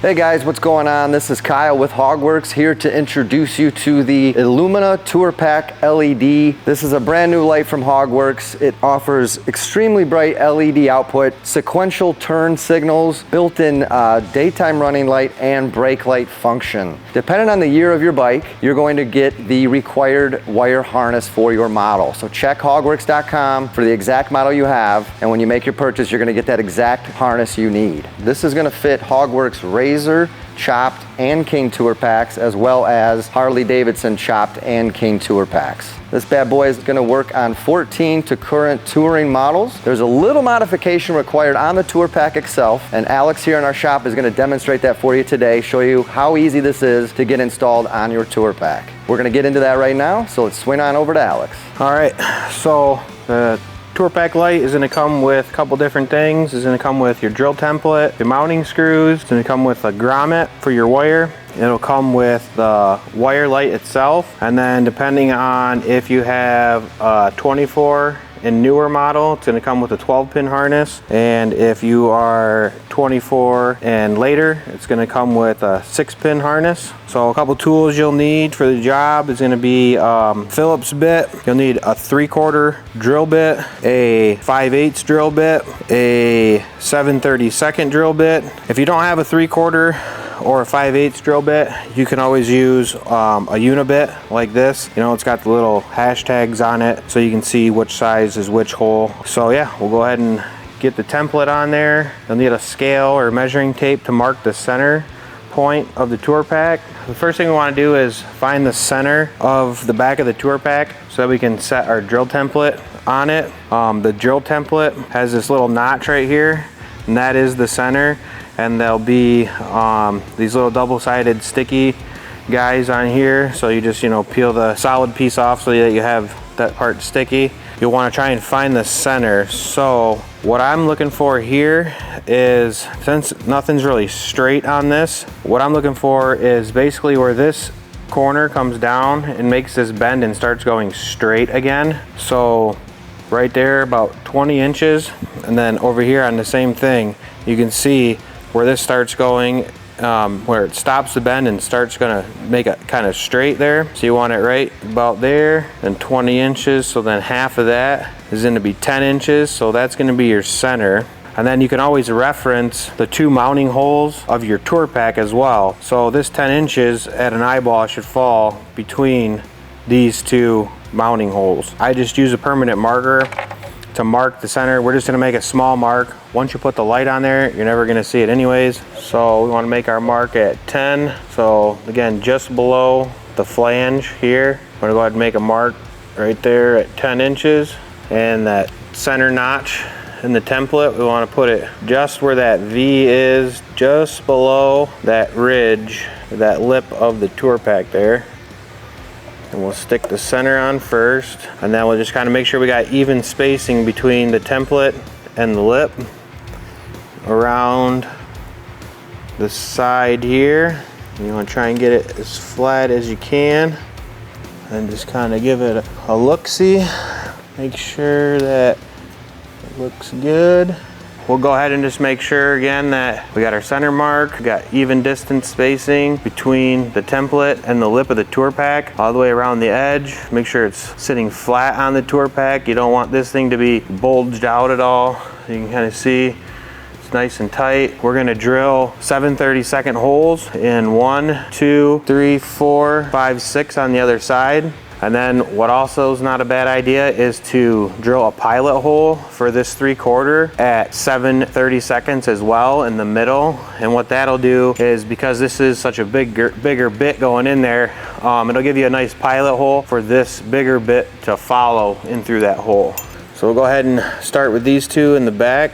Hey guys, what's going on? This is Kyle with HOGWORKZ here to introduce you to the Illumina Tour Pack LED. This is a brand new light from HOGWORKZ. It offers extremely bright LED output, sequential turn signals, built-in daytime running light, and brake light function. Depending on the year of your bike, you're going to get the required wire harness for your model. So check hogworks.com for the exact model you have, and when you make your purchase, you're going to get that exact harness you need. This is going to fit HOGWORKZ Razor, Chopped, and King Tour Packs, as well as Harley-Davidson Chopped and King Tour Packs. This bad boy is going to work on 14 to current touring models. There's a little modification required on the Tour Pack itself, and Alex here in our shop is going to demonstrate that for you today, show you how easy this is to get installed on your Tour Pack. We're going to get into that right now, so let's swing on over to Alex. All right, so the Tour Pack light is going to come with a couple different things. It's going to come with your drill template, your mounting screws. It's going to come with a grommet for your wire. It'll come with the wire light itself, and then depending on if you have a 24 and newer model, it's going to come with a 12-pin harness, and if you are 24 and later, it's going to come with a 6-pin harness. So a couple tools you'll need for the job is going to be Phillips bit. You'll need a 3/4 drill bit, a 5/8 drill bit, a 7/32 drill bit. If you don't have a 3/4 or a 5/8 drill bit, you can always use a unibit like this. You know, it's got the little hashtags on it so you can see which size is which hole. So yeah, we'll go ahead and get the template on there. You'll need a scale or measuring tape to mark the center point of the Tour Pack. The first thing we want to do is find the center of the back of the Tour Pack so that we can set our drill template on it. The drill template has this little notch right here, and that is the center. And there'll be these little double-sided sticky guys on here, so you just peel the solid piece off so that you have that part sticky. You'll want to try and find the center. So what I'm looking for here is, since nothing's really straight on this, what I'm looking for is basically where this corner comes down and makes this bend and starts going straight again. So right there, about 20 inches, and then over here on the same thing, you can see where this starts going, where it stops the bend and starts gonna make it kind of straight there. So you want it right about there, and 20 inches, so then half of that is gonna be 10 inches, so that's gonna be your center. And then you can always reference the 2 mounting holes of your Tour Pack as well. So this 10 inches at an eyeball should fall between these 2 mounting holes. I just use a permanent marker to mark the center. We're just gonna make a small mark. Once you put the light on there, you're never gonna see it anyways. So we wanna make our mark at 10. So again, just below the flange here, I'm gonna go ahead and make a mark right there at 10 inches. And that center notch in the template, we wanna put it just where that V is, just below that ridge, that lip of the Tour Pack there. And we'll stick the center on first, and then we'll just kind of make sure we got even spacing between the template and the lip around the side here. You want to try and get it as flat as you can, and just kind of give it a look-see. Make sure that it looks good. We'll go ahead and just make sure again that we got our center mark, we got even distance spacing between the template and the lip of the Tour Pack, all the way around the edge. Make sure it's sitting flat on the Tour Pack. You don't want this thing to be bulged out at all. You can kind of see it's nice and tight. We're gonna drill 7/32 holes in 1, 2, 3, 4, 5, 6 on the other side. And then what also is not a bad idea is to drill a pilot hole for this 3/4 at 7/32 as well in the middle. And what that'll do is, because this is such a bigger bit going in there, it'll give you a nice pilot hole for this bigger bit to follow in through that hole. So we'll go ahead and start with these 2 in the back.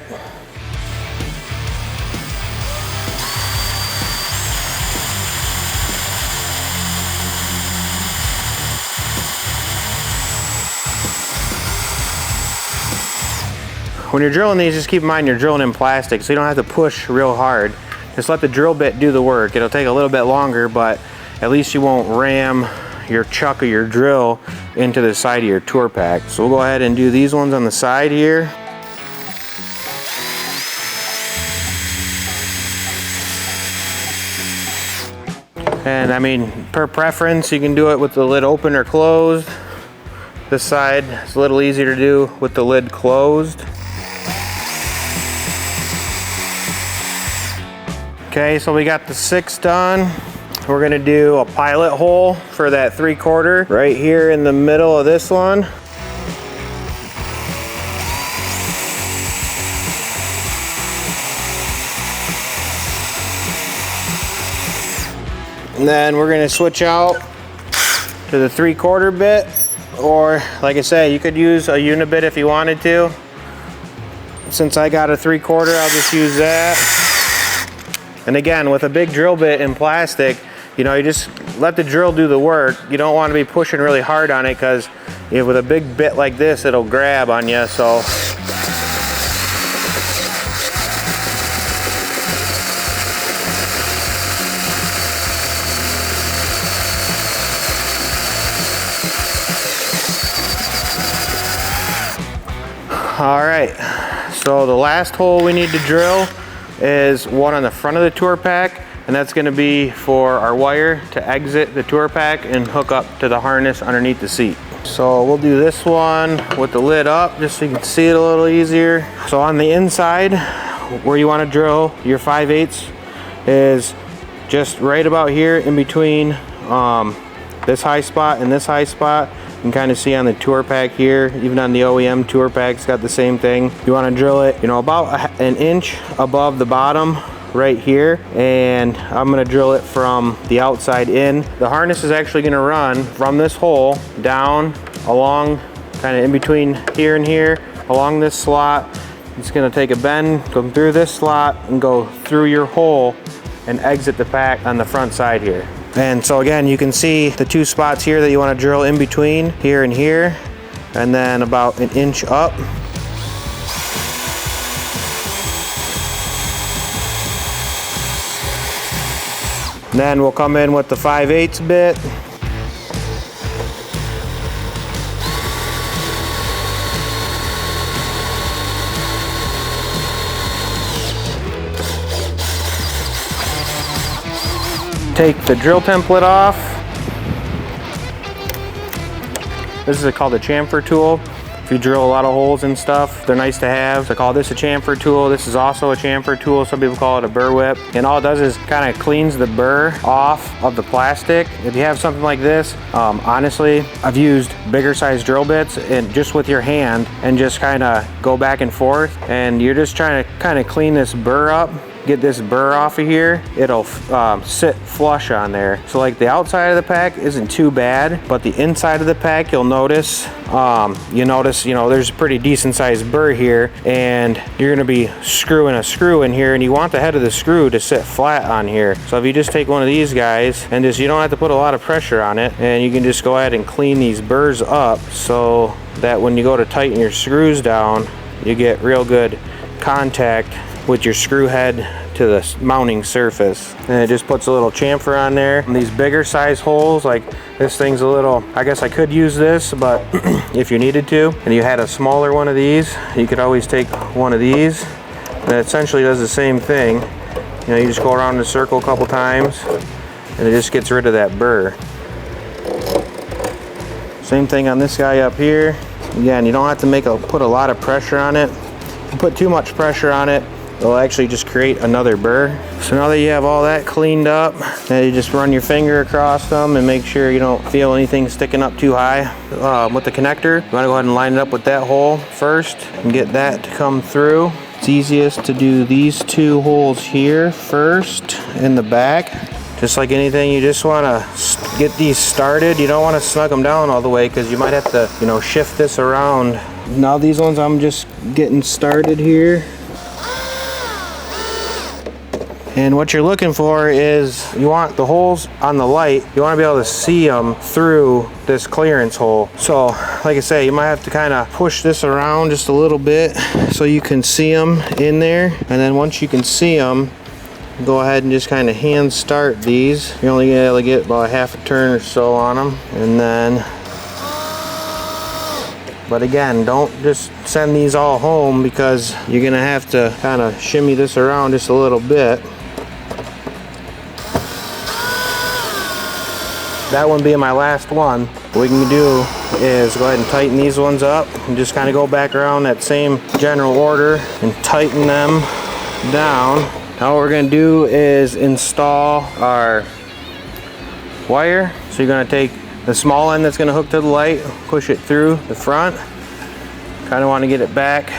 When you're drilling these, just keep in mind you're drilling in plastic, so you don't have to push real hard. Just let the drill bit do the work. It'll take a little bit longer, but at least you won't ram your chuck of your drill into the side of your Tour Pack. So we'll go ahead and do these ones on the side here. And I mean, per preference, you can do it with the lid open or closed. This side is a little easier to do with the lid closed. Okay, so we got the 6 done. We're gonna do a pilot hole for that 3/4 right here in the middle of this one. And then we're gonna switch out to the 3/4 bit, or like I say, you could use a unibit if you wanted to. Since I got a 3/4, I'll just use that. And again, with a big drill bit in plastic, you know, you just let the drill do the work. You don't want to be pushing really hard on it, because with a big bit like this, it'll grab on you. So all right, so the last hole we need to drill is one on the front of the tour pack, and that's going to be for our wire to exit the tour pack and hook up to the harness underneath the seat. So we'll do this one with the lid up just so you can see it a little easier. So on the inside where you want to drill your 5/8 is just right about here in between this high spot and this high spot. You can kind of see on the tour pack here, even on the OEM tour packs, got the same thing. You want to drill it, you know, about an inch above the bottom right here, and I'm going to drill it from the outside in. The harness is actually going to run from this hole down along, kind of in between here and here, along this slot. It's going to take a bend, go through this slot, and go through your hole and exit the pack on the front side here. And so again, you can see the 2 spots here that you want to drill in between, here and here, and then about an inch up. And then we'll come in with the 5/8 bit. Take the drill template off. This is called a chamfer tool. If you drill a lot of holes and stuff, they're nice to have. So I call this a chamfer tool. This is also a chamfer tool. Some people call it a burr whip. And all it does is kind of cleans the burr off of the plastic. If you have something like this, honestly, I've used bigger size drill bits and just with your hand and just kind of go back and forth. And you're just trying to kind of clean this burr up. Get this burr off of here, it'll sit flush on there. So like the outside of the pack isn't too bad, but the inside of the pack, you'll notice, you know, there's a pretty decent sized burr here, and you're gonna be screwing a screw in here, and you want the head of the screw to sit flat on here. So if you just take one of these guys and just, you don't have to put a lot of pressure on it, and you can just go ahead and clean these burrs up so that when you go to tighten your screws down, you get real good contact with your screw head to the mounting surface. And it just puts a little chamfer on there. And these bigger size holes, like this thing's a little, I guess I could use this, but if you needed to, and you had a smaller one of these, you could always take one of these, and it essentially does the same thing. You know, you just go around in a circle a couple times, and it just gets rid of that burr. Same thing on this guy up here. Again, you don't have to put a lot of pressure on it. If you put too much pressure on it, it'll actually just create another burr. So now that you have all that cleaned up, now you just run your finger across them and make sure you don't feel anything sticking up too high. With the connector, you want to go ahead and line it up with that hole first and get that to come through. It's easiest to do these 2 holes here first in the back. Just like anything, you just want to get these started. You don't want to snug them down all the way, because you might have to, you know, shift this around. Now these ones I'm just getting started here. And what you're looking for is, you want the holes on the light, you want to be able to see them through this clearance hole. So like I say, you might have to kind of push this around just a little bit so you can see them in there. And then once you can see them, go ahead and just kind of hand start these. You're only going to get about a half a turn or so on them. And then, but again, don't just send these all home, because you're going to have to kind of shimmy this around just a little bit. that one being my last one, what we can do is go ahead and tighten these ones up and just kind of go back around that same general order and tighten them down. Now what we're going to do is install our wire. So you're going to take the small end that's going to hook to the light, push it through the front. Kind of want to get it back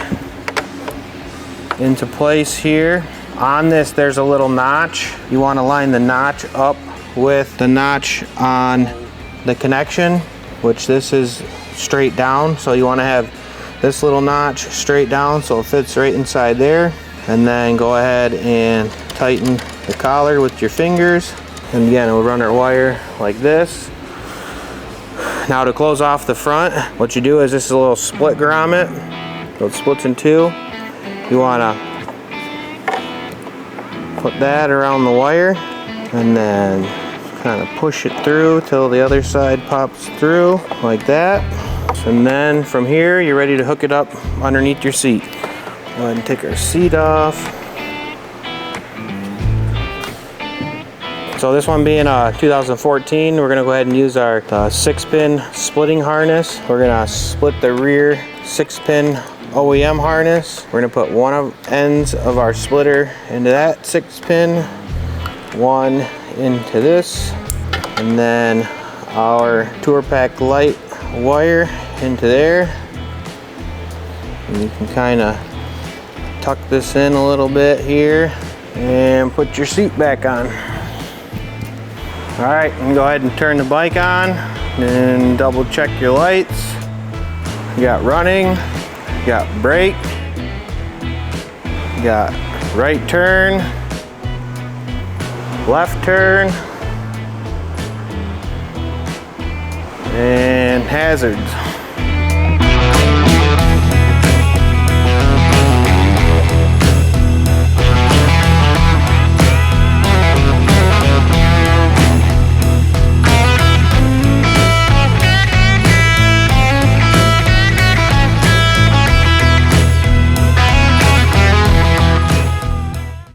into place here. On this there's a little notch. You want to line the notch up with the notch on the connection, which this is straight down. So you want to have this little notch straight down so it fits right inside there. And then go ahead and tighten the collar with your fingers. And again, we'll run our wire like this. Now to close off the front, what you do is this is a little split grommet. So it splits in two. You want to put that around the wire and then kind of push it through till the other side pops through like that. And then from here, you're ready to hook it up underneath your seat. Go ahead and take our seat off. So this one being a 2014, we're gonna go ahead and use our 6-pin splitting harness. We're gonna split the rear 6-pin OEM harness. We're gonna put one of ends of our splitter into that 6-pin, one into this, and then our Tour Pack light wire into there. And you can kind of tuck this in a little bit here and put your seat back on. All right, and go ahead and turn the bike on and double check your lights. You got running, you got brake, you got right turn, left turn, and hazards.